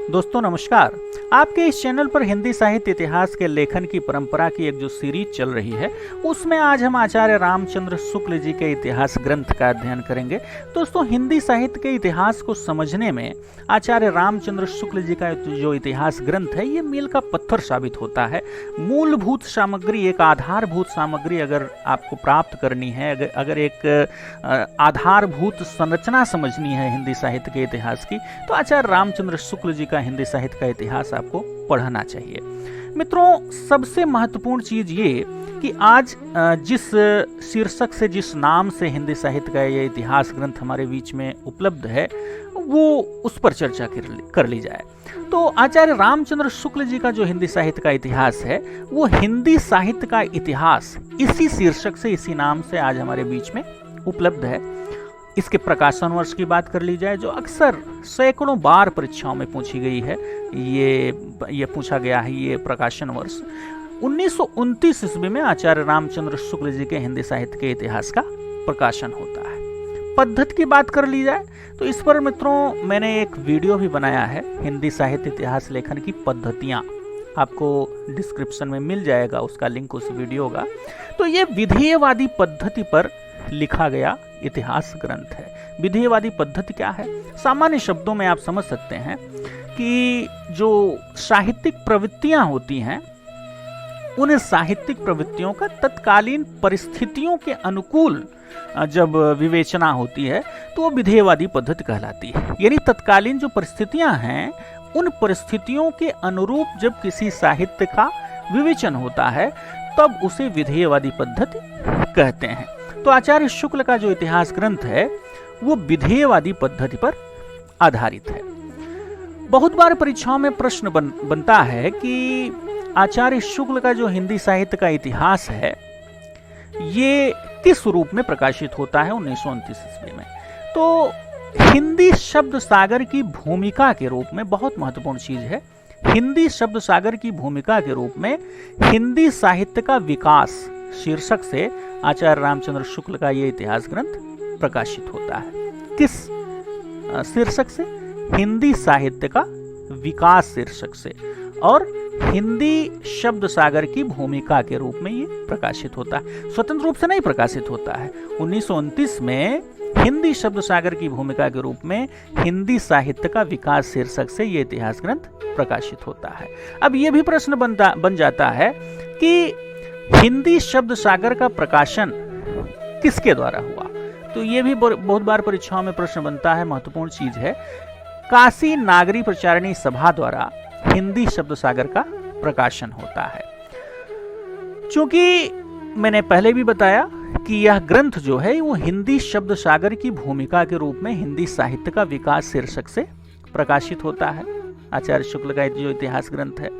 दोस्तों नमस्कार। आपके इस चैनल पर हिंदी साहित्य इतिहास के लेखन की परंपरा की एक जो सीरीज चल रही है उसमें आज हम आचार्य रामचंद्र शुक्ल जी के इतिहास ग्रंथ का अध्ययन करेंगे। दोस्तों हिंदी साहित्य के इतिहास को समझने में आचार्य रामचंद्र शुक्ल जी का जो इतिहास ग्रंथ है ये मील का पत्थर साबित होता है। मूलभूत सामग्री, एक आधारभूत सामग्री अगर आपको प्राप्त करनी है, अगर एक आधारभूत संरचना समझनी है हिंदी साहित्य के इतिहास की, तो आचार्य रामचंद्र शुक्ल जी का हिंदी साहित्य का इतिहास आपको पढ़ना चाहिए। मित्रों, सबसे महत्वपूर्ण चीज ये कि आज जिस शीर्षक से, जिस नाम से हिंदी साहित्य का ये इतिहास ग्रंथ हमारे बीच में उपलब्ध है वो उस पर चर्चा कर ली जाए। तो आचार्य रामचंद्र शुक्ल जी का जो हिंदी साहित्य का इतिहास है वो हिंदी साहित्य का इतिहास इसी शीर्षक से, इसी नाम से आज हमारे बीच में उपलब्ध है। इसके प्रकाशन वर्ष की बात कर ली जाए जो अक्सर सैकड़ों बार परीक्षाओं में पूछी गई है, ये पूछा गया है, ये प्रकाशन वर्ष 1929 ईस्वी में आचार्य रामचंद्र शुक्ल जी के हिंदी साहित्य के इतिहास का प्रकाशन होता है। पद्धति की बात कर ली जाए तो इस पर मित्रों मैंने एक वीडियो भी बनाया है, हिंदी साहित्य इतिहास लेखन की पद्धतियाँ, आपको डिस्क्रिप्शन में मिल जाएगा उसका लिंक, उस वीडियो का। तो ये विधेयवादी पद्धति पर लिखा गया इतिहास ग्रंथ है। विधेयवादी पद्धति क्या है? सामान्य शब्दों में आप समझ सकते हैं कि जो साहित्यिक प्रवृत्तियां होती हैं उन साहित्यिक प्रवृत्तियों का तत्कालीन परिस्थितियों के अनुकूल जब विवेचना होती है तो वो विधेयवादी पद्धति कहलाती है। यानी तत्कालीन जो परिस्थितियां हैं उन परिस्थितियों के अनुरूप जब किसी साहित्य का विवेचन होता है तब उसे विधेयवादी पद्धति कहते हैं। तो आचार्य शुक्ल का जो इतिहास ग्रंथ है वो विधेयवादी पद्धति पर आधारित है। बहुत बार परीक्षाओं में प्रश्न बनता है कि आचार्य शुक्ल का जो हिंदी साहित्य का इतिहास है ये किस रूप में प्रकाशित होता है 1929 ईस्वी में। तो हिंदी शब्द सागर की भूमिका के रूप में, बहुत महत्वपूर्ण चीज है, हिंदी शब्द सागर की भूमिका के रूप में हिंदी साहित्य का विकास शीर्षक से आचार्य रामचंद्र शुक्ल का ये इतिहास ग्रंथ प्रकाशित होता है। किस शीर्षक से? हिंदी साहित्य का विकास शीर्षक से, और हिंदी शब्द सागर की भूमिका के रूप में ये प्रकाशित होता है। स्वतंत्र रूप से नहीं प्रकाशित होता है। 1929 में हिंदी शब्द सागर की भूमिका के रूप में हिंदी साहित्य का विकास शीर्षक से ये इतिहास ग्रंथ प्रकाशित होता है। अब ये भी प्रश्न बन जाता है कि हिंदी शब्द सागर का प्रकाशन किसके द्वारा हुआ? तो ये भी बहुत बार परीक्षाओं में प्रश्न बनता है, महत्वपूर्ण चीज है। काशी नागरी प्रचारिणी सभा द्वारा हिंदी शब्द सागर का प्रकाशन होता है। क्योंकि मैंने पहले भी बताया कि यह ग्रंथ जो है वो हिंदी शब्द सागर की भूमिका के रूप में हिंदी साहित्य का विकास शीर्षक से प्रकाशित होता है। आचार्य शुक्ल का जो इतिहास ग्रंथ है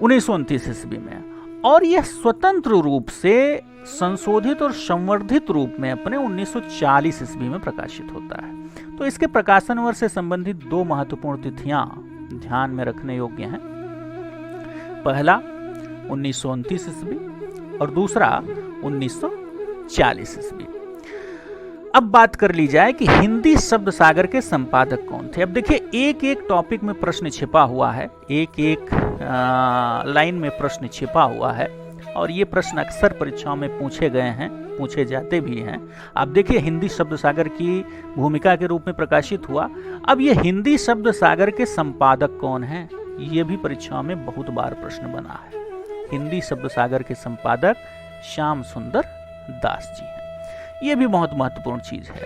1929 ईस्वी में, और यह स्वतंत्र रूप से संशोधित और संवर्धित रूप में अपने 1940 ईस्वी में प्रकाशित होता है। तो इसके प्रकाशन वर्ष से संबंधित दो महत्वपूर्ण तिथियां ध्यान में रखने योग्य हैं। पहला 1929 ईस्वी और दूसरा 1940 ईस्वी। अब बात कर ली जाए कि हिंदी शब्द सागर के संपादक कौन थे। अब देखिए, एक एक टॉपिक में प्रश्न छिपा हुआ है, एक एक लाइन में प्रश्न छिपा हुआ है, और ये प्रश्न अक्सर परीक्षाओं में पूछे गए हैं, पूछे जाते भी हैं। आप देखिए, हिंदी शब्द सागर की भूमिका के रूप में प्रकाशित हुआ। अब ये हिंदी शब्द सागर के संपादक कौन हैं, ये भी परीक्षाओं में बहुत बार प्रश्न बना है। हिंदी शब्द सागर के संपादक श्याम सुंदर दास जी हैं। ये भी बहुत महत्वपूर्ण चीज है।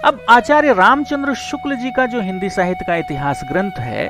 अब आचार्य रामचंद्र शुक्ल जी का जो हिंदी साहित्य का इतिहास ग्रंथ है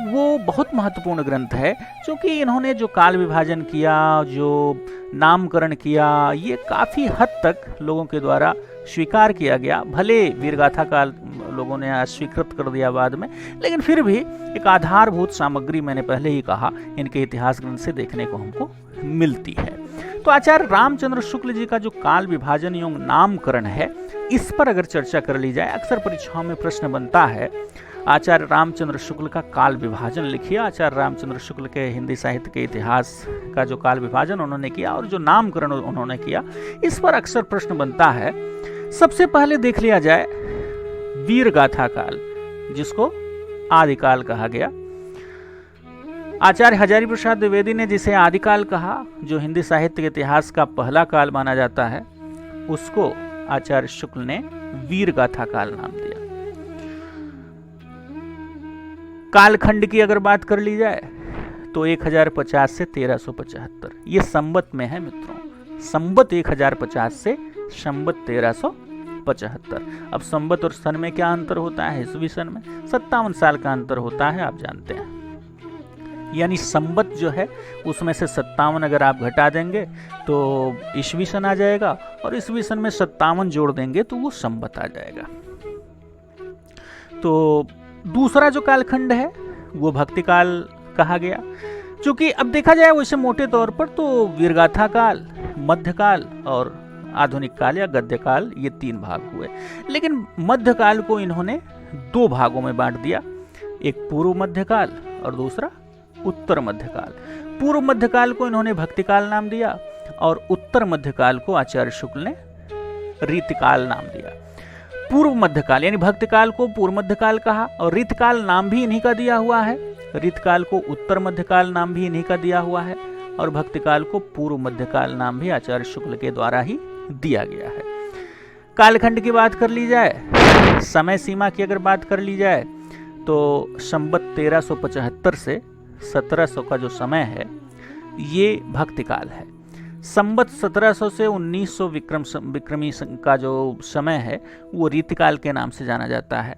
वो बहुत महत्वपूर्ण ग्रंथ है, क्योंकि इन्होंने जो काल विभाजन किया, जो नामकरण किया, ये काफी हद तक लोगों के द्वारा स्वीकार किया गया। भले वीरगाथा का लोगों ने अस्वीकृत कर दिया बाद में, लेकिन फिर भी एक आधारभूत सामग्री, मैंने पहले ही कहा, इनके इतिहास ग्रंथ से देखने को हमको मिलती है। तो आचार्य रामचंद्र शुक्ल जी का जो काल विभाजन एवं नामकरण है इस पर अगर चर्चा कर ली जाए, अक्सर परीक्षाओं में प्रश्न बनता है, आचार्य रामचंद्र शुक्ल का काल विभाजन लिखिए। आचार्य रामचंद्र शुक्ल के हिंदी साहित्य के इतिहास का जो काल विभाजन उन्होंने किया और जो नामकरण उन्होंने किया, इस पर अक्सर प्रश्न बनता है। सबसे पहले देख लिया जाए वीरगाथा काल, जिसको आदिकाल कहा गया। आचार्य हजारी प्रसाद द्विवेदी ने जिसे आदिकाल कहा, जो हिंदी साहित्य के इतिहास का पहला काल माना जाता है, उसको आचार्य शुक्ल ने वीरगाथा काल नाम दिया। कालखंड की अगर बात कर ली जाए तो 1050 से 1375, ये संवत में है मित्रों। संवत 1050 से संवत 1375। अब संवत और सन में क्या अंतर होता है? ईस्वी सन में 57 साल का अंतर होता है, आप जानते हैं। यानी संवत जो है उसमें से 57 अगर आप घटा देंगे तो ईस्वी सन आ जाएगा, और ईस्वी सन में 57 जोड़ देंगे तो वो संवत आ जाएगा। तो दूसरा जो कालखंड है वो भक्ति काल कहा गया। क्योंकि अब देखा जाए वैसे मोटे तौर पर तो वीरगाथा काल, मध्यकाल और आधुनिक काल या गद्य काल, ये 3 भाग हुए। लेकिन मध्यकाल को इन्होंने 2 भागों में बांट दिया, एक पूर्व मध्यकाल और दूसरा उत्तर मध्यकाल। पूर्व मध्यकाल को इन्होंने भक्तिकाल नाम दिया और उत्तर मध्यकाल को आचार्य शुक्ल ने रीतिकाल नाम दिया। पूर्व मध्यकाल यानी भक्तिकाल को पूर्व मध्यकाल कहा, और रीतकाल नाम भी इन्हीं का दिया हुआ है। रीतकाल को उत्तर मध्यकाल नाम भी इन्हीं का दिया हुआ है, और भक्तिकाल को पूर्व मध्यकाल नाम भी आचार्य शुक्ल के द्वारा ही दिया गया है। कालखंड की बात कर ली जाए, समय सीमा की अगर बात कर ली जाए तो संवत 1375 से 1700 का जो समय है ये भक्तिकाल है। संवत 1700 से 1900 विक्रमी का जो समय है वो रीतिकाल के नाम से जाना जाता है।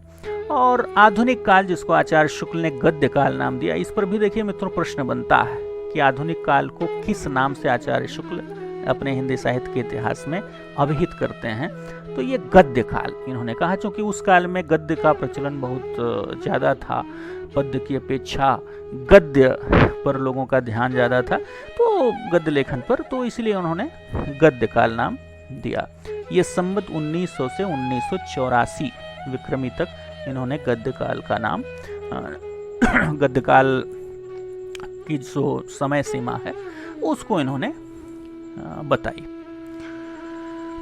और आधुनिक काल जिसको आचार्य शुक्ल ने गद्य काल नाम दिया, इस पर भी देखिए मित्रों प्रश्न बनता है कि आधुनिक काल को किस नाम से आचार्य शुक्ल अपने हिंदी साहित्य के इतिहास में अभिहित करते हैं। तो ये गद्य काल इन्होंने कहा, क्योंकि उस काल में गद्य का प्रचलन बहुत ज़्यादा था, पद्य की अपेक्षा गद्य पर लोगों का ध्यान ज़्यादा था, तो गद्य लेखन पर, तो इसलिए उन्होंने गद्य काल नाम दिया। ये संवत 1900 से 1984 विक्रमी तक इन्होंने गद्य काल का नाम, गद्य काल की जो समय सीमा है उसको इन्होंने बताई।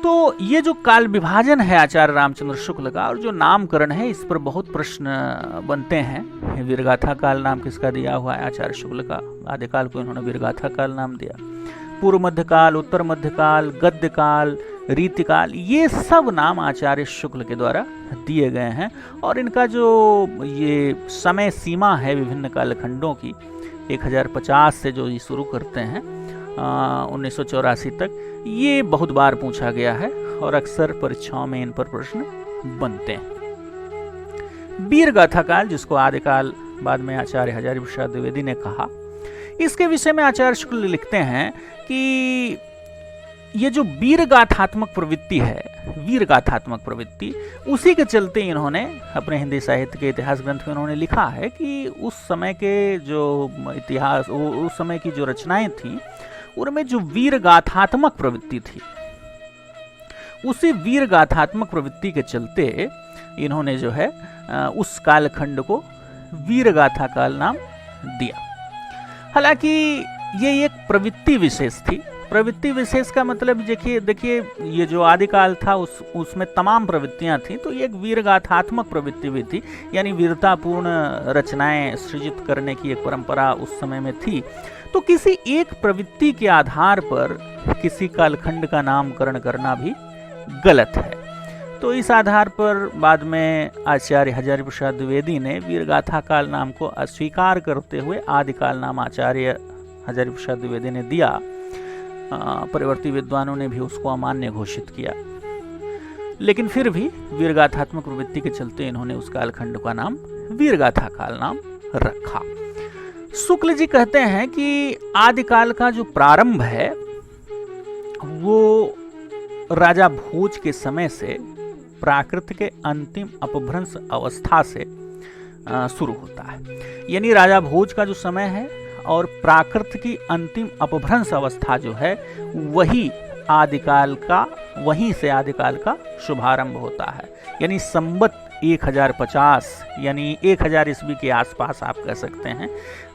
तो ये जो काल विभाजन है आचार्य रामचंद्र शुक्ल का और जो नामकरण है, इस पर बहुत प्रश्न बनते हैं। वीरगाथा काल नाम किसका दिया हुआ है? आचार्य शुक्ल का। आदिकाल को इन्होंने वीरगाथा काल नाम दिया। पूर्व मध्यकाल, उत्तर मध्यकाल, गद्य काल, रीतिकाल, ये सब नाम आचार्य शुक्ल के द्वारा दिए गए हैं। और इनका जो ये समय सीमा है विभिन्न कालखंडों की, 1050 से जो ये शुरू करते हैं 1984 तक, ये बहुत बार पूछा गया है और अक्सर परीक्षाओं में इन पर प्रश्न बनते हैं। वीरगाथा काल, जिसको आदिकाल बाद में आचार्य हजारी प्रसाद द्विवेदी ने कहा, इसके विषय में आचार्य शुक्ल लिखते हैं कि ये जो वीरगाथात्मक प्रवृत्ति है, वीरगाथात्मक प्रवृत्ति, उसी के चलते इन्होंने अपने हिंदी साहित्य के इतिहास ग्रंथ में उन्होंने लिखा है कि उस समय के जो इतिहास, उस समय की जो रचनाएं थीं, उनमें जो वीरगाथात्मक प्रवृत्ति थी, उसी वीरगाथात्मक प्रवृत्ति के चलते इन्होंने जो है उस कालखंड को वीरगाथा काल नाम दिया। हालांकि ये एक प्रवृत्ति विशेष थी। प्रवृत्ति विशेष का मतलब देखिए ये जो आदिकाल था उसमें तमाम प्रवृत्तियां थीं, तो ये एक वीरगाथात्मक प्रवृत्ति भी थी, यानी वीरतापूर्ण रचनाएं सृजित करने की एक परंपरा उस समय में थी। तो किसी एक प्रवृत्ति के आधार पर किसी कालखंड का नामकरण करना भी गलत है। तो इस आधार पर बाद में आचार्य हजारी प्रसाद द्विवेदी ने वीरगाथा काल नाम को अस्वीकार करते हुए आदिकाल नाम आचार्य हजारी प्रसाद द्विवेदी ने दिया। परिवर्ती विद्वानों ने भी उसको अमान्य घोषित किया, लेकिन फिर भी वीरगाथात्मक प्रवृत्ति के चलते इन्होंने उस कालखंड का नाम वीरगाथा काल नाम रखा। शुक्ल जी कहते हैं कि आदिकाल का जो प्रारंभ है वो राजा भोज के समय से प्राकृत के अंतिम अपभ्रंश अवस्था से शुरू होता है। यानी राजा भोज का जो समय है और प्राकृत की अंतिम अपभ्रंश अवस्था जो है वही आदिकाल का, वहीं से आदिकाल का शुभारंभ होता है। यानी संवत 1050 यानी 1000 ईस्वी के आसपास आप कह सकते हैं,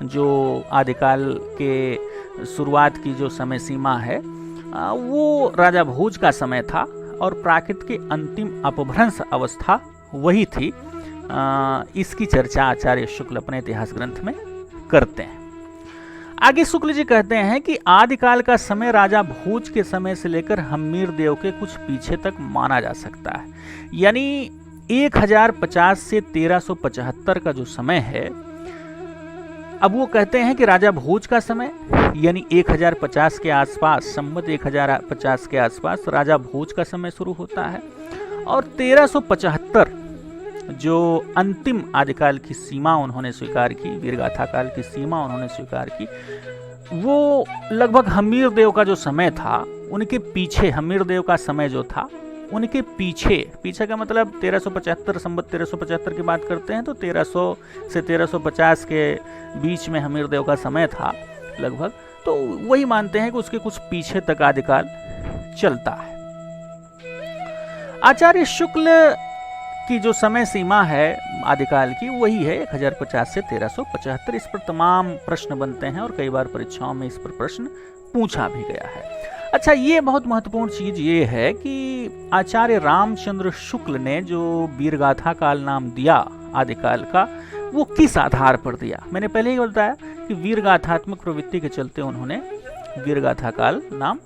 जो आदिकाल के शुरुआत की जो समय सीमा है वो राजा भोज का समय था और प्राकृत की अंतिम अपभ्रंश अवस्था वही थी इसकी चर्चा आचार्य शुक्ल अपने इतिहास ग्रंथ में करते हैं। आगे शुक्ल जी कहते हैं कि आदिकाल का समय राजा भोज के समय से लेकर हम्मीर देव के कुछ पीछे तक माना जा सकता है, यानी 1050 से 1375 का जो समय है, अब वो कहते हैं कि राजा भोज का समय यानी 1050 के आसपास, संवत 1050 के आसपास राजा भोज का समय शुरू होता है, और 1375 जो अंतिम आदिकाल की सीमा उन्होंने स्वीकार की, वीरगाथा काल की सीमा उन्होंने स्वीकार की, वो लगभग हम्मीर देव का जो समय था उनके पीछे, हम्मीर देव का समय जो था उनके पीछे का मतलब 1375, संवत 1375 की बात करते हैं तो 1300 से 1350 के बीच में हम्मीर देव का समय था लगभग, तो वही मानते हैं कि उसके कुछ पीछे तक आदिकाल चलता है। आचार्य शुक्ल की जो समय सीमा है आदिकाल की वही है 1050 से 1375। इस पर तमाम प्रश्न बनते हैं और कई बार परीक्षाओं में इस पर प्रश्न पूछा भी गया है। अच्छा, ये बहुत महत्वपूर्ण चीज ये है कि आचार्य रामचंद्र शुक्ल ने जो वीरगाथा काल नाम दिया आदिकाल का, वो किस आधार पर दिया। मैंने पहले ही बताया कि वीरगाथात्मक प्रवृत्ति के चलते उन्होंने वीरगाथा काल नाम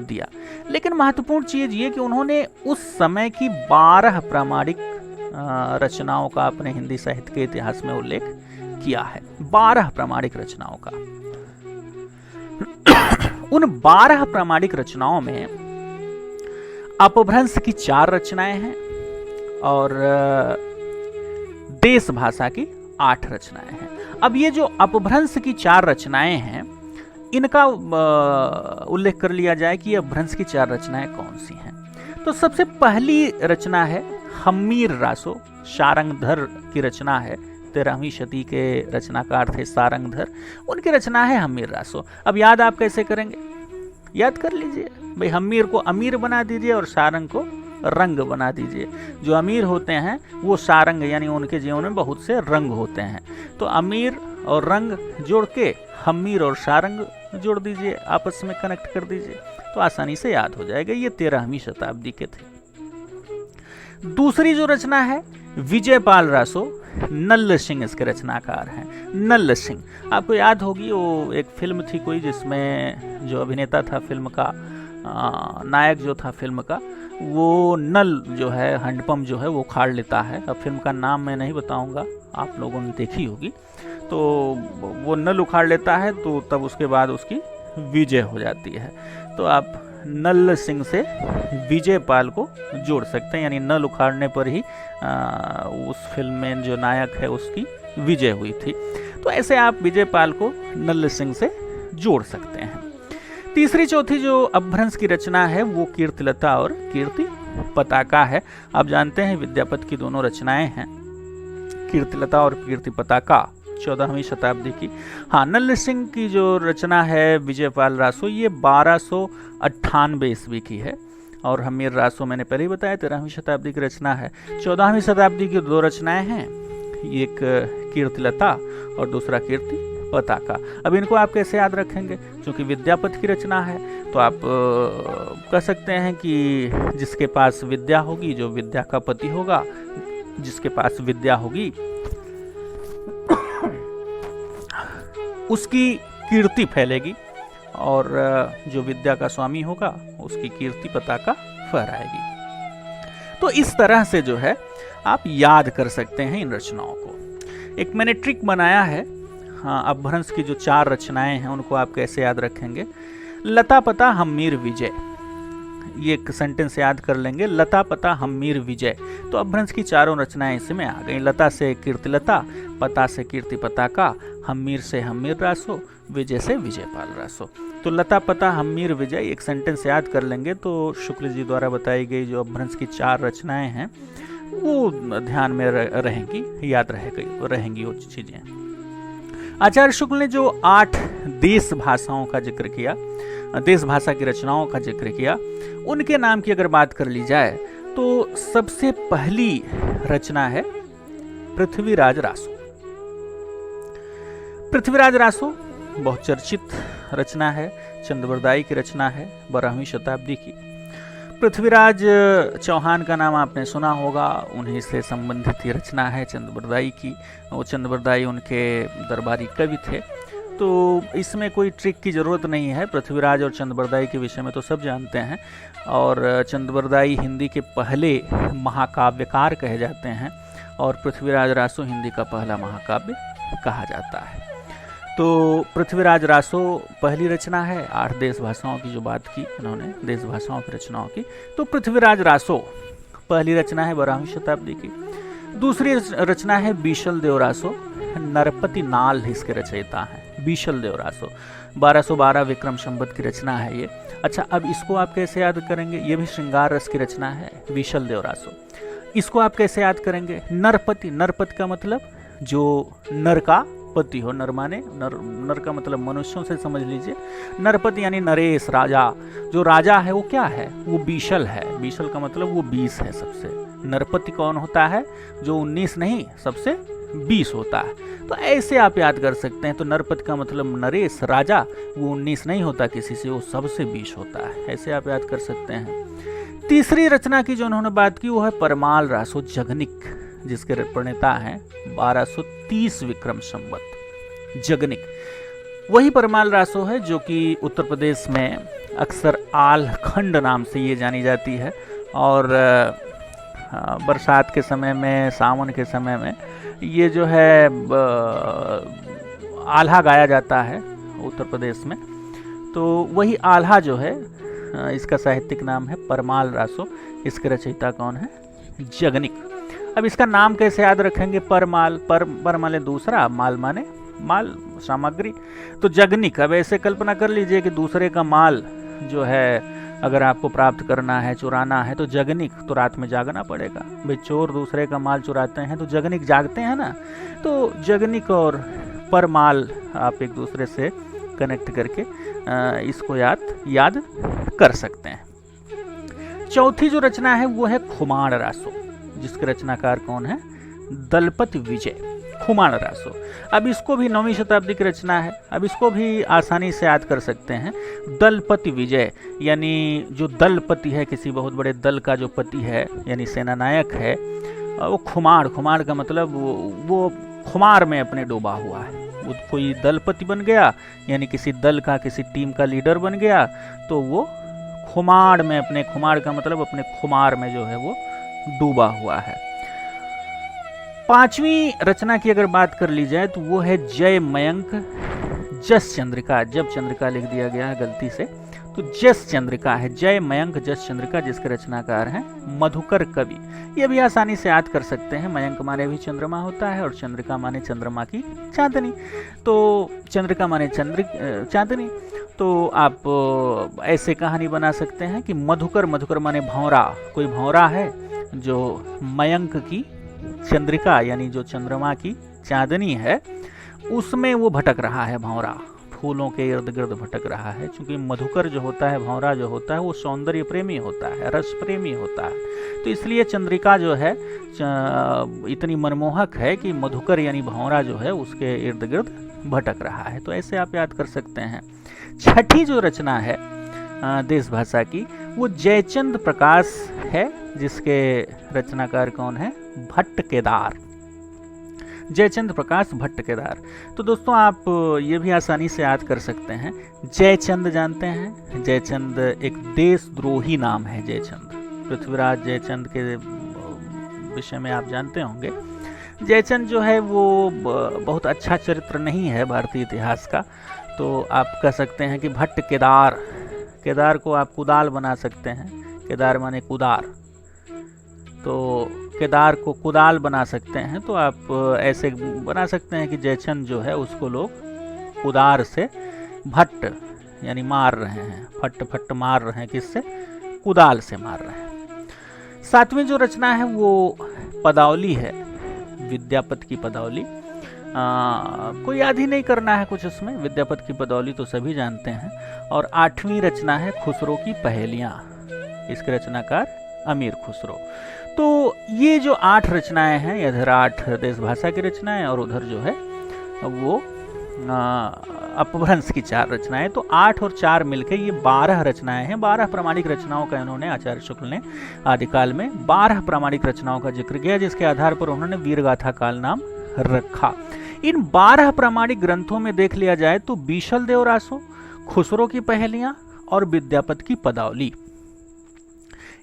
दिया, लेकिन महत्वपूर्ण चीज ये कि उन्होंने उस समय की 12 प्रामाणिक रचनाओं का अपने हिंदी साहित्य के इतिहास में उल्लेख किया है। 12 प्रामाणिक रचनाओं का। उन 12 प्रामाणिक रचनाओं में अपभ्रंश की 4 रचनाएं हैं और देश भाषा की 8 रचनाएं हैं। अब ये जो अपभ्रंश की 4 रचनाएं हैं, इनका उल्लेख कर लिया जाए कि अपभ्रंश की 4 रचनाएं कौन सी हैं। तो सबसे पहली रचना है हम्मीर रासो, सारंगधर की रचना है। 13वीं शती के रचनाकार थे सारंगधर, उनकी रचना है हम्मीर रासो। अब याद आप कैसे करेंगे, याद कर लीजिए भाई, हम्मीर को अमीर बना दीजिए और सारंग को रंग बना दीजिए। जो अमीर होते हैं वो सारंग, यानी उनके जीवन में बहुत से रंग होते हैं, तो अमीर और रंग जोड़ के हम्मीर और सारंग जोड़ दीजिए, आपस में कनेक्ट कर दीजिए तो आसानी से याद हो जाएगा। ये 13वीं शताब्दी के थे। दूसरी जो रचना है विजयपाल रासो, नल्ल सिंह इसके रचनाकार हैं। नल्ल सिंह आपको याद होगी, वो एक फिल्म थी कोई जिसमें जो अभिनेता था फिल्म का, नायक जो था फिल्म का, वो नल जो है, हैंडपंप जो है वो उखाड़ लेता है। अब फिल्म का नाम मैं नहीं बताऊंगा, आप लोगों ने देखी होगी। तो वो नल उखाड़ लेता है तो तब उसके बाद उसकी विजय हो जाती है। तो आप नल्ल सिंह से विजयपाल को जोड़ सकते हैं, यानी नल उखाड़ने पर ही उस फिल्म में जो नायक है उसकी विजय हुई थी। तो ऐसे आप विजयपाल को नल्ल सिंह से जोड़ सकते हैं। तीसरी चौथी जो अपभ्रंश की रचना है वो कीर्तिलता और कीर्ति पताका है। आप जानते हैं विद्यापति की दोनों रचनाएं हैं, कीर्तिलता और कीर्ति पताका, 14वीं शताब्दी की। हाँ, नल्ल सिंह की जो रचना है विजयपाल रासो, ये 1298 ईस्वी की है, और हम्मीर रासो मैंने पहले ही बताया 13वीं शताब्दी की रचना है। 14वीं शताब्दी की 2 रचनाएं हैं, एक कीर्तिलता और दूसरा कीर्ति पताका। अब इनको आप कैसे याद रखेंगे, क्योंकि विद्यापति की रचना है तो आप कह सकते हैं कि जिसके पास विद्या होगी, जो विद्या का पति होगा, जिसके पास विद्या होगी उसकी कीर्ति फैलेगी, और जो विद्या का स्वामी होगा उसकी कीर्ति पताका फहराएगी। तो इस तरह से जो है आप याद कर सकते हैं इन रचनाओं को। एक मैंने ट्रिक बनाया है। हाँ, अपभ्रंश की जो 4 रचनाएं हैं उनको आप कैसे याद रखेंगे। लता पता हम्मीर विजय, ये एक सेंटेंस याद कर लेंगे, लता पता हम्मीर विजय। तो अपभ्रंश की 4 रचनाएं इसमें आ गई। लता से कीर्तिलता, पता से कीर्ति पताका, हम्मीर से हम्मीर रासो, विजय से विजयपाल रासो। तो लता पता हम्मीर विजय एक सेंटेंस याद कर लेंगे तो शुक्ल जी द्वारा बताई गई जो अपभ्रंश की 4 रचनाएं हैं वो ध्यान में रहेंगी, याद रहेंगी वो चीजें। आचार्य शुक्ल ने जो 8 देश भाषाओं का जिक्र किया, देश भाषा की रचनाओं का जिक्र किया, उनके नाम की अगर बात कर ली जाए तो सबसे पहली रचना है पृथ्वीराज रासो। पृथ्वीराज रासो बहुत चर्चित रचना है, चंद्रवरदाई की रचना है, 12वीं शताब्दी की। पृथ्वीराज चौहान का नाम आपने सुना होगा, उन्हीं से संबंधित ये रचना है चंद्रबरदाई की। वो चंद्रबरदाई उनके दरबारी कवि थे, तो इसमें कोई ट्रिक की ज़रूरत नहीं है। पृथ्वीराज और चंद्रबरदाई के विषय में तो सब जानते हैं, और चंद्रबरदाई हिंदी के पहले महाकाव्यकार कहे जाते हैं, और पृथ्वीराज रासो हिंदी का पहला महाकाव्य कहा जाता है। तो पृथ्वीराज रासो पहली रचना है। 8 देश भाषाओं की जो बात की उन्होंने, देश भाषाओं की रचनाओं की, तो पृथ्वीराज रासो पहली रचना है 12वीं शताब्दी की। दूसरी रचना है बीशल देव रासो, नरपति नाल इसके रचयिता हैं बीशल देव रासो। 1212 विक्रम संवत की रचना है ये। अच्छा, अब इसको आप कैसे याद करेंगे? ये भी श्रृंगार रस की रचना है, बीशल देव रासो। इसको आप कैसे याद करेंगे? नरपति, नरपति का मतलब जो नर का पति हो, नर माने नर का मतलब मनुष्यों से समझ लीजिए। नरपति यानी नरेश, राजा। जो राजा है वो क्या है? वो बीशल है। बीशल का मतलब वो 20 है सबसे। नरपति कौन होता है? जो 19 नहीं, सबसे 20 होता है। तो ऐसे आप याद कर सकते हैं। तो नरपति का मतलब नरेश, राजा, वो 19 नहीं होता किसी से, वो सबसे 20 होता है। ऐसे आप याद कर सकते हैं। तीसरी रचना की जो उन्होंने बात की वो है परमाल रासो जगनिक, जिसके प्रणेता हैं 1230 विक्रम संवत जगनिक। वही परमाल रासो है जो कि उत्तर प्रदेश में अक्सर आलखंड नाम से ये जानी जाती है, और बरसात के समय में, सावन के समय में ये जो है आल्हा गाया जाता है उत्तर प्रदेश में। तो वही आल्हा जो है, इसका साहित्यिक नाम है परमाल रासो। इसके रचयिता कौन है? जगनिक। अब इसका नाम कैसे याद रखेंगे? परमाल, पर माने दूसरा, माल माने माल, सामग्री। तो जगनिक, अब ऐसे कल्पना कर लीजिए कि दूसरे का माल जो है अगर आपको प्राप्त करना है, चुराना है, तो जगनिक, तो रात में जागना पड़ेगा भाई। चोर दूसरे का माल चुराते हैं तो जगनिक जागते हैं ना। तो जगनिक और परमाल आप एक दूसरे से कनेक्ट करके इसको याद कर सकते हैं। चौथी जो रचना है वो है खुमाण रासो, जिसके रचनाकार कौन है? दलपति विजय, खुमाण रासो। अब इसको भी 9वीं शताब्दी की रचना है। अब इसको भी आसानी से याद कर सकते हैं। दलपति विजय यानी जो दलपति है, किसी बहुत बड़े दल का जो पति है, यानी सेनानायक है, वो खुमार, खुमार का मतलब वो खुमार में अपने डूबा हुआ है। वो कोई दलपति बन गया, यानी किसी दल का, किसी टीम का लीडर बन गया, तो वो खुमार में, अपने खुमार का मतलब अपने खुमार में जो है वो डूबा हुआ है। 5वीं रचना की अगर बात कर ली जाए तो वो है जय मयंक जस चंद्रिका। जब चंद्रिका लिख दिया गया है गलती से, तो जस चंद्रिका है, जय मयंक जस चंद्रिका, जिसके रचनाकार हैं मधुकर कवि। ये भी आसानी से याद कर सकते हैं। मयंक माने भी चंद्रमा होता है, और चंद्रिका माने चंद्रमा की चांदनी। तो चंद्रिका माने चांदनी। तो आप ऐसे कहानी बना सकते हैं कि मधुकर, मधुकर माने भंवरा, कोई भंवरा है जो मयंक की चंद्रिका यानी जो चंद्रमा की चांदनी है उसमें वो भटक रहा है। भंवरा फूलों के इर्द गिर्द भटक रहा है। क्योंकि मधुकर जो होता है, भंवरा जो होता है, वो सौंदर्य प्रेमी होता है, रस प्रेमी होता है। तो इसलिए चंद्रिका जो है इतनी मनमोहक है कि मधुकर यानी भंवरा जो है उसके इर्द गिर्द भटक रहा है। तो ऐसे आप याद कर सकते हैं। छठी जो रचना है देश भाषा की, वो जयचंद प्रकाश है, जिसके रचनाकार कौन है? भट्ट केदार, जयचंद प्रकाश भट्ट केदार। तो दोस्तों आप ये भी आसानी से याद कर सकते हैं। जयचंद जानते हैं? जयचंद एक देशद्रोही नाम है। जयचंद, पृथ्वीराज जयचंद के विषय में आप जानते होंगे। जयचंद जो है वो बहुत अच्छा चरित्र नहीं है भारतीय इतिहास का। तो आप कह सकते हैं कि भट्ट केदार, केदार को आप कुदाल बना सकते हैं। केदार माने कुदार, तो केदार को कुदाल बना सकते हैं। तो आप ऐसे बना सकते हैं कि जयचंद जो है उसको लोग कुदार से भट्ट यानी मार रहे हैं, फट फट मार रहे हैं। किससे? कुदाल से मार रहे हैं। 7वीं जो रचना है वो पदावली है, विद्यापति की पदावली। कोई याद ही नहीं करना है कुछ उसमें, विद्यापति की पदावली तो सभी जानते हैं। और 8वीं रचना है खुसरो की पहेलियाँ, इसके रचनाकार अमीर खुसरो। तो ये जो 8 रचनाएं हैं, इधर 8 देश भाषा की रचनाएं और उधर जो है वो अपभ्रंश की 4 रचनाएं। तो 8 और 4 मिलकर ये 12 रचनाएं हैं। 12 प्रामाणिक रचनाओं का इन्होंने, आचार्य शुक्ल ने आदिकाल में 12 प्रामाणिक रचनाओं का जिक्र किया, जिसके आधार पर उन्होंने वीरगाथा काल नाम रखा। इन 12 प्रामाणिक ग्रंथों में देख लिया जाए तो बीशल देवरासो, खुसरो की पहेलियां और विद्यापति की पदावली,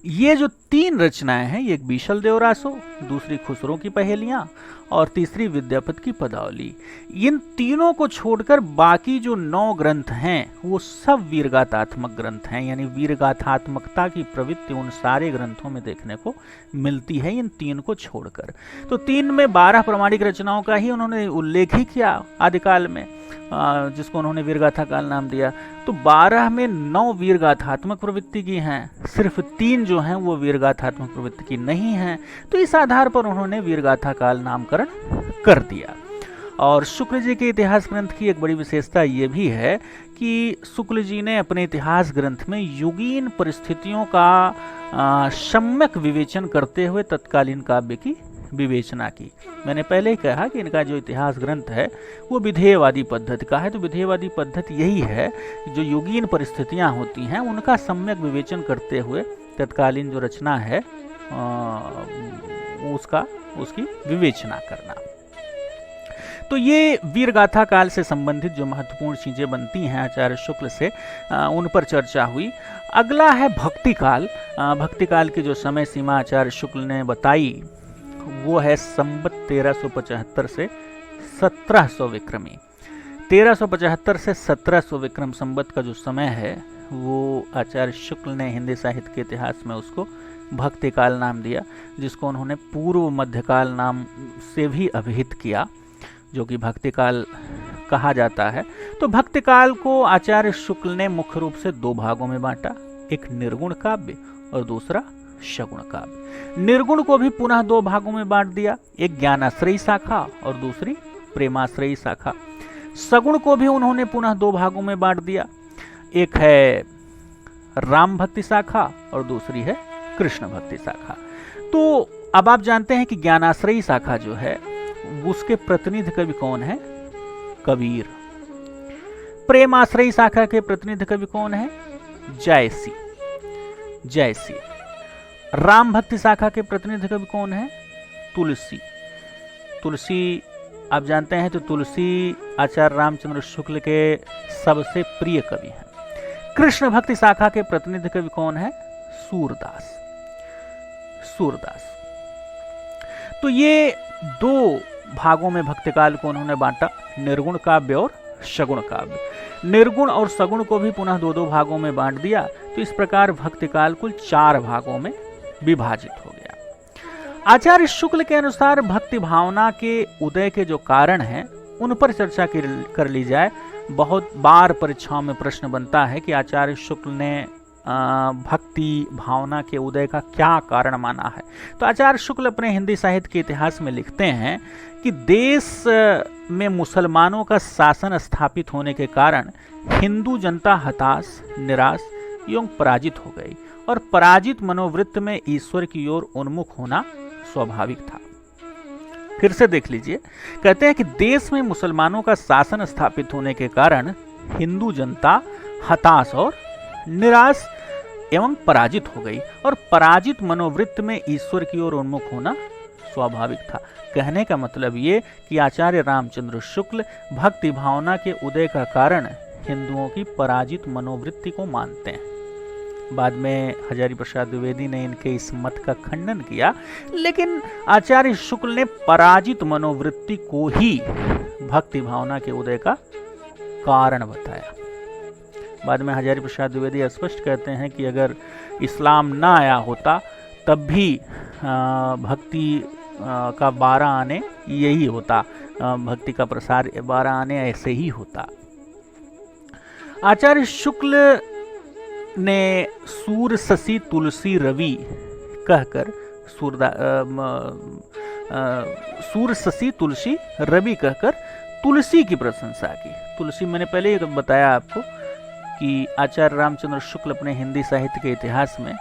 ये जो 3 रचनाएं हैं, एक बीशल देवरासो, दूसरी खुसरो की पहेलियां और तीसरी विद्यापति की पदावली, इन तीनों को छोड़कर बाकी जो 9 ग्रंथ हैं वो सब वीरगाथात्मक ग्रंथ हैं। यानी वीरगाथात्मकता की प्रवृत्ति उन सारे ग्रंथों में देखने को मिलती है, इन 3 को छोड़कर। तो 3 में 12 प्रामाणिक रचनाओं का ही उन्होंने उल्लेख ही किया आदिकाल में, जिसको उन्होंने वीरगाथा काल नाम दिया। तो 12 में 9 वीरगाथात्मक प्रवृत्ति की हैं, सिर्फ 3 जो हैं वो वीरगाथात्मक प्रवृत्ति की नहीं हैं। तो इस आधार पर उन्होंने वीरगाथा काल नामकरण कर दिया। और शुक्ल जी के इतिहास ग्रंथ की एक बड़ी विशेषता ये भी है कि शुक्ल जी ने अपने इतिहास ग्रंथ में युगीन परिस्थितियों का सम्यक विवेचन करते हुए तत्कालीन काव्य की विवेचना की। मैंने पहले ही कहा कि इनका जो इतिहास ग्रंथ है वो विधेयवादी पद्धति का है। तो विधेयवादी पद्धति यही है कि जो युगीन परिस्थितियां होती हैं उनका सम्यक विवेचन करते हुए तत्कालीन जो रचना है उसकी विवेचना करना। तो ये वीरगाथा काल से संबंधित जो महत्वपूर्ण चीजें बनती हैं आचार्य शुक्ल से, उन पर चर्चा हुई। अगला है भक्ति काल। भक्ति काल की जो समय सीमा आचार्य शुक्ल ने बताई वो है संवत 1375 से 1700 विक्रमी। 1375 से 1700 विक्रम संवत का जो समय है वो आचार्य शुक्ल ने हिंदी साहित्य के इतिहास में उसको भक्ति काल नाम दिया, जिसको उन्होंने पूर्व मध्यकाल नाम से भी अभिहित किया, जो कि भक्ति काल कहा जाता है। तो भक्ति काल को आचार्य शुक्ल ने मुख्य रूप से 2 भागों में बांटा, एक निर्गुण काव्य और दूसरा शगुण काव्य। निर्गुण को भी पुनः 2 भागों में बांट दिया, एक ज्ञानाश्रयी शाखा और दूसरी प्रेमाश्रयी शाखा। सगुण को भी उन्होंने पुनः 2 भागों में बांट दिया, एक है राम भक्ति शाखा और दूसरी है कृष्ण भक्ति शाखा। तो अब आप जानते हैं कि ज्ञानाश्रयी शाखा जो है उसके प्रतिनिधि कवि कौन है? कबीर। प्रेमाश्रयी शाखा के प्रतिनिधि कवि कौन है? जायसी। जयसी। राम भक्ति शाखा के प्रतिनिधि कवि कौन है? तुलसी। तुलसी आप जानते हैं तो तुलसी आचार्य रामचंद्र शुक्ल के सबसे प्रिय कवि हैं। कृष्ण भक्ति शाखा के प्रतिनिधि कवि कौन है? सूरदास। सूरदास। तो ये 2 भागों में भक्ति काल को उन्होंने बांटा, निर्गुण काव्य और शगुण काव्य। निर्गुण और सगुण को भी पुनः 2 भागों में बांट दिया। तो इस प्रकार भक्ति काल कुल 4 भागों में विभाजित हो गया। आचार्य शुक्ल के अनुसार भक्ति भावना के उदय के जो कारण हैं उन पर चर्चा कर ली जाए। बहुत बार परीक्षाओं में प्रश्न बनता है कि आचार्य शुक्ल ने भक्ति भावना के उदय का क्या कारण माना है। तो आचार्य शुक्ल अपने हिंदी साहित्य के इतिहास में लिखते हैं कि देश में मुसलमानों का शासन स्थापित होने के कारण हिंदू जनता हताश, निराश एवं पराजित हो गई और पराजित मनोवृत्ति में ईश्वर की ओर उन्मुख होना स्वाभाविक था। फिर से देख लीजिए, कहते हैं कि देश में मुसलमानों का शासन स्थापित होने के कारण हिंदू जनता हताश और निराश एवं पराजित हो गई और पराजित मनोवृत्ति में ईश्वर की ओर उन्मुख होना स्वाभाविक था। कहने का मतलब ये कि आचार्य रामचंद्र शुक्ल भक्ति भावना के उदय का कारण हिंदुओं की पराजित मनोवृत्ति को मानते हैं। बाद में हजारी प्रसाद द्विवेदी ने इनके इस मत का खंडन किया, लेकिन आचार्य शुक्ल ने पराजित मनोवृत्ति को ही भक्ति भावना के उदय का कारण बताया। बाद में हजारी प्रसाद द्विवेदी स्पष्ट कहते हैं कि अगर इस्लाम ना आया होता तब भी भक्ति का 12 आने यही होता, भक्ति का प्रसार 12 आने ऐसे ही होता। आचार्य शुक्ल ने सूर शशि तुलसी रवि कहकर सूर शशि तुलसी रवि कहकर तुलसी की प्रशंसा की। तुलसी मैंने पहले ही बताया आपको कि आचार्य रामचंद्र शुक्ल अपने हिंदी साहित्य के इतिहास में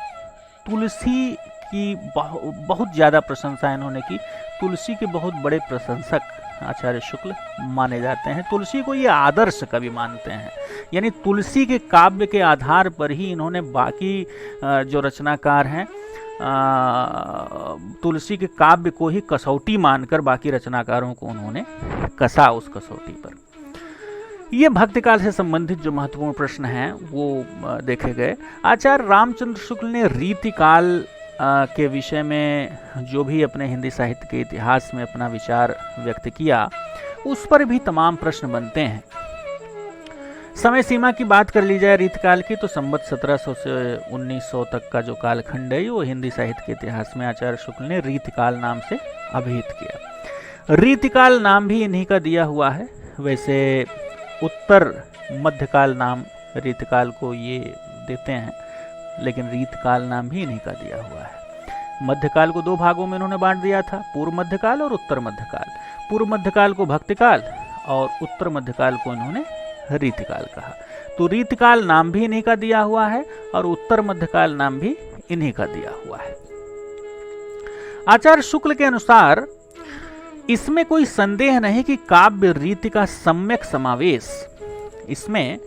तुलसी की बहुत ज़्यादा प्रशंसा इन्होंने की। तुलसी के बहुत बड़े प्रशंसक आचार्य शुक्ल माने जाते हैं। तुलसी को ये आदर्श कवि मानते हैं, यानी तुलसी के काव्य के आधार पर ही इन्होंने बाकी जो रचनाकार हैं तुलसी के काव्य को ही कसौटी मानकर बाकी रचनाकारों को उन्होंने कसा उस कसौटी पर। ये भक्तिकाल से संबंधित जो महत्वपूर्ण प्रश्न हैं वो देखे गए। आचार्य रामचंद्र शुक्ल ने रीतिकाल के विषय में जो भी अपने हिंदी साहित्य के इतिहास में अपना विचार व्यक्त किया, उस पर भी तमाम प्रश्न बनते हैं। समय सीमा की बात कर ली जाए रीतकाल की, तो संवत 1700 से 1900 तक का जो कालखंड है वो हिंदी साहित्य के इतिहास में आचार्य शुक्ल ने रीतकाल नाम से अभिहित किया। रीतिकाल नाम भी इन्हीं का दिया हुआ है। वैसे उत्तर मध्यकाल नाम रीतकाल को ये देते हैं, लेकिन रीतकाल नाम भी इन्हीं का दिया हुआ है। मध्यकाल को दो भागों में इन्होंने बांट दिया था, पूर्व मध्यकाल और उत्तर मध्यकाल। पूर्व मध्यकाल को भक्तिकाल और उत्तर मध्यकाल को इन्होंने रीतिकाल कहा। तो रीतिकाल नाम भी इन्हीं का दिया हुआ है और उत्तर मध्यकाल नाम भी इन्हीं का दिया हुआ है। आचार्य शुक्ल के अनुसार इसमें कोई संदेह नहीं कि काव्य रीति का सम्यक समावेश, इसमें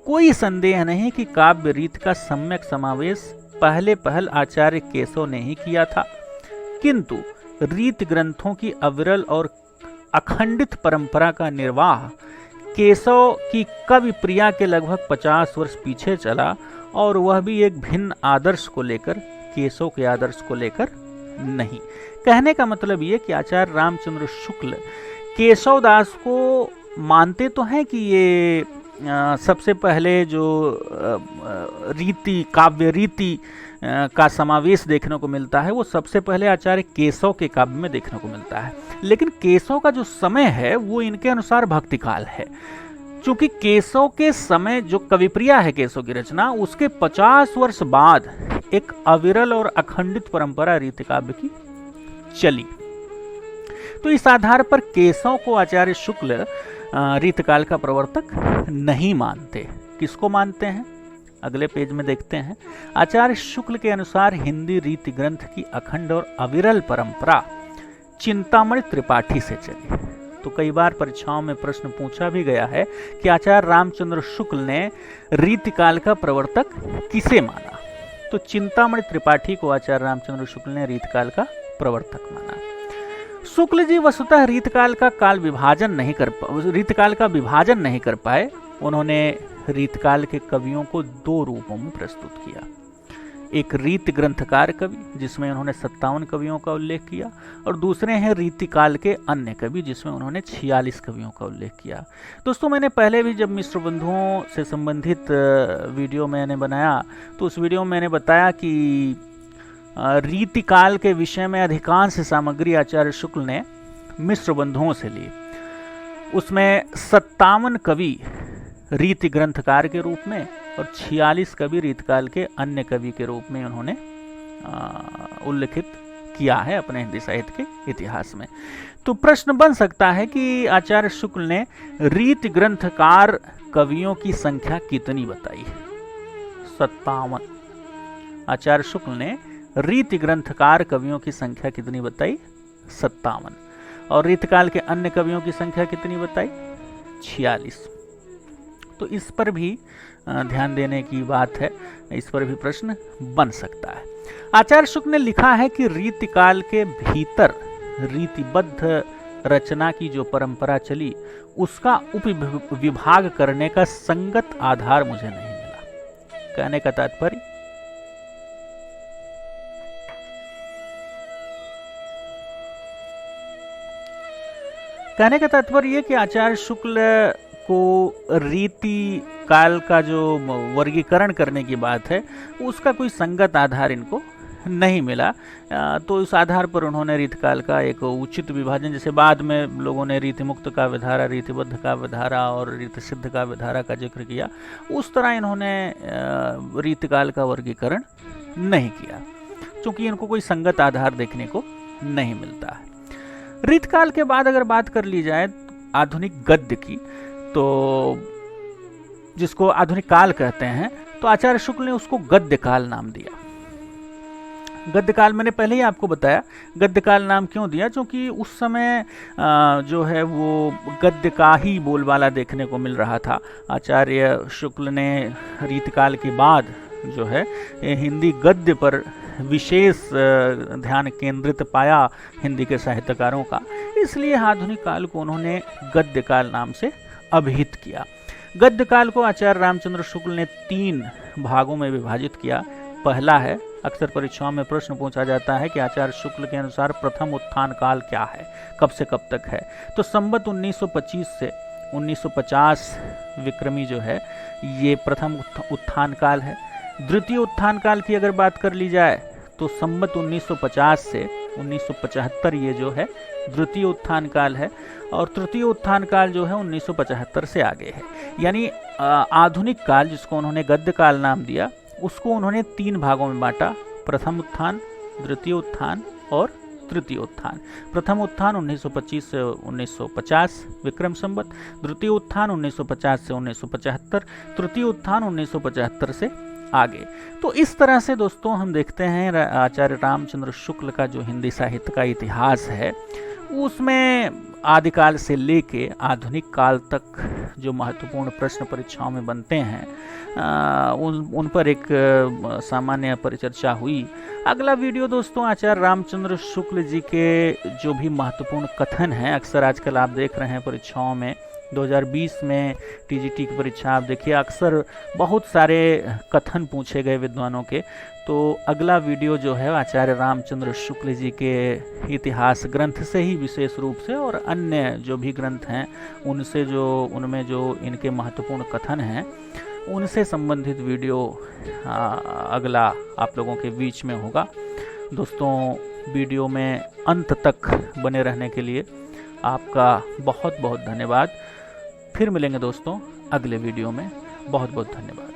कोई संदेह नहीं कि काव्य रीति का सम्यक समावेश पहले पहल आचार्य केशव ने ही किया था, किंतु रीति ग्रंथों की अविरल और अखंडित परंपरा का निर्वाह केशव की कवि प्रिया के लगभग 50 वर्ष पीछे चला, और वह भी एक भिन्न आदर्श को लेकर, केशव के आदर्श को लेकर नहीं। कहने का मतलब ये कि आचार्य रामचंद्र शुक्ल केशव दास को मानते तो हैं कि ये सबसे पहले जो रीति, काव्य रीति का समावेश देखने को मिलता है वो सबसे पहले आचार्य केशव के काव्य में देखने को मिलता है, लेकिन केशव का जो समय है वो इनके अनुसार भक्तिकाल है। चूंकि केशव के समय जो कविप्रिया है केशव की रचना, उसके 50 वर्ष बाद एक अविरल और अखंडित परंपरा रीति काव्य की चली। तो इस आधार पर केशव को आचार्य शुक्ल रीतकाल का प्रवर्तक नहीं मानते। किसको मानते हैं, अगले पेज में देखते हैं। आचार्य शुक्ल के अनुसार हिंदी रीति ग्रंथ की अखंड और अविरल परंपरा चिंतामणि त्रिपाठी से चली। तो कई बार परीक्षाओं में प्रश्न पूछा भी गया है कि आचार्य रामचंद्र शुक्ल ने रीतिकाल का प्रवर्तक किसे माना, तो चिंतामणि त्रिपाठी को आचार्य रामचंद्र शुक्ल ने रीतकाल का प्रवर्तक माना। शुक्ल जी वस्तुतः रीतकाल का विभाजन नहीं कर पाए। उन्होंने रीतकाल के कवियों को दो रूपों में प्रस्तुत किया। एक रीति ग्रंथकार कवि जिसमें उन्होंने 57 कवियों का उल्लेख किया, और दूसरे हैं रीतिकाल के अन्य कवि जिसमें उन्होंने 46 कवियों का उल्लेख किया। दोस्तों, मैंने पहले भी जब मिश्र बंधुओं से संबंधित वीडियो मैंने बनाया तो उस वीडियो में मैंने बताया कि रीतिकाल के विषय में अधिकांश सामग्री आचार्य शुक्ल ने मिश्र बंधुओं से ली। उसमें 57 कवि रीति ग्रंथकार के रूप में और 46 कवि रीतकाल के अन्य कवि के रूप में उन्होंने उल्लेखित किया है अपने हिंदी साहित्य के इतिहास में। तो प्रश्न बन सकता है कि आचार्य शुक्ल ने रीति ग्रंथकार कवियों की संख्या कितनी बताई? 57। आचार्य शुक्ल ने रीति ग्रंथकार कवियों की संख्या कितनी बताई? 57। और रीतकाल के अन्य कवियों की संख्या कितनी बताई? 46। तो इस पर भी ध्यान देने की बात है, इस पर भी प्रश्न बन सकता है। आचार्य शुक्ल ने लिखा है कि रीतिकाल के भीतर रीतिबद्ध रचना की जो परंपरा चली उसका उपविभाग करने का संगत आधार मुझे नहीं मिला। कहने का तात्पर्य ये कि आचार्य शुक्ल को रीति काल का जो वर्गीकरण करने की बात है उसका कोई संगत आधार इनको नहीं मिला। तो उस आधार पर उन्होंने रीतिकाल का एक उचित विभाजन, जैसे बाद में लोगों ने रीतिमुक्त काव्यधारा, रीतिबद्ध काव्यधारा और रीतिसिद्ध काव्यधारा का जिक्र किया, उस तरह इन्होंने रीतिकाल का वर्गीकरण नहीं किया, क्योंकि इनको कोई संगत आधार देखने को नहीं मिलता है। रीतकाल के बाद अगर बात कर ली जाए आधुनिक गद्य की, तो जिसको आधुनिक काल कहते हैं, तो आचार्य शुक्ल ने उसको गद्य काल नाम दिया। गद्यकाल मैंने पहले ही आपको बताया, गद्यकाल नाम क्यों दिया, क्योंकि उस समय जो है वो गद्य का ही बोलबाला देखने को मिल रहा था। आचार्य शुक्ल ने रीतकाल के बाद जो है हिंदी गद्य पर विशेष ध्यान केंद्रित पाया हिंदी के साहित्यकारों का, इसलिए आधुनिक काल को उन्होंने गद्यकाल नाम से अभिहित किया। गद्यकाल को आचार्य रामचंद्र शुक्ल ने 3 भागों में विभाजित किया। पहला है, अक्सर परीक्षाओं में प्रश्न पूछा जाता है कि आचार्य शुक्ल के अनुसार प्रथम उत्थान काल क्या है, कब से कब तक है। तो संवत 1925 से 1950 विक्रमी जो है ये प्रथम उत्थान काल है। द्वितीय उत्थान काल की अगर बात कर ली जाए तो संवत 1950 से 1975 ये जो है द्वितीय उत्थान काल है, और तृतीय उत्थान काल जो है 1975 से आगे है। यानी आधुनिक काल, जिसको उन्होंने गद्य काल नाम दिया, उसको उन्होंने 3 भागों में बांटा, प्रथम उत्थान, द्वितीय उत्थान और तृतीय उत्थान। प्रथम उत्थान 1925 से 1950 विक्रम संवत, द्वितीय उत्थान 1950 से 1975, तृतीय उत्थान 1975 से आगे। तो इस तरह से दोस्तों हम देखते हैं आचार्य रामचंद्र शुक्ल का जो हिंदी साहित्य का इतिहास है, उसमें आदिकाल से लेके आधुनिक काल तक जो महत्वपूर्ण प्रश्न परीक्षाओं में बनते हैं उन पर एक सामान्य परिचर्चा हुई। अगला वीडियो दोस्तों आचार्य रामचंद्र शुक्ल जी के जो भी महत्वपूर्ण कथन हैं, अक्सर आजकल आप देख रहे हैं परीक्षाओं में, 2020 में टीजीटी की परीक्षा आप देखिए, अक्सर बहुत सारे कथन पूछे गए विद्वानों के। तो अगला वीडियो जो है आचार्य रामचंद्र शुक्ल जी के इतिहास ग्रंथ से ही विशेष रूप से, और अन्य जो भी ग्रंथ हैं उनमें जो इनके महत्वपूर्ण कथन हैं उनसे संबंधित वीडियो अगला आप लोगों के बीच में होगा। दोस्तों वीडियो में अंत तक बने रहने के लिए आपका बहुत बहुत धन्यवाद। फिर मिलेंगे दोस्तों अगले वीडियो में। बहुत बहुत धन्यवाद।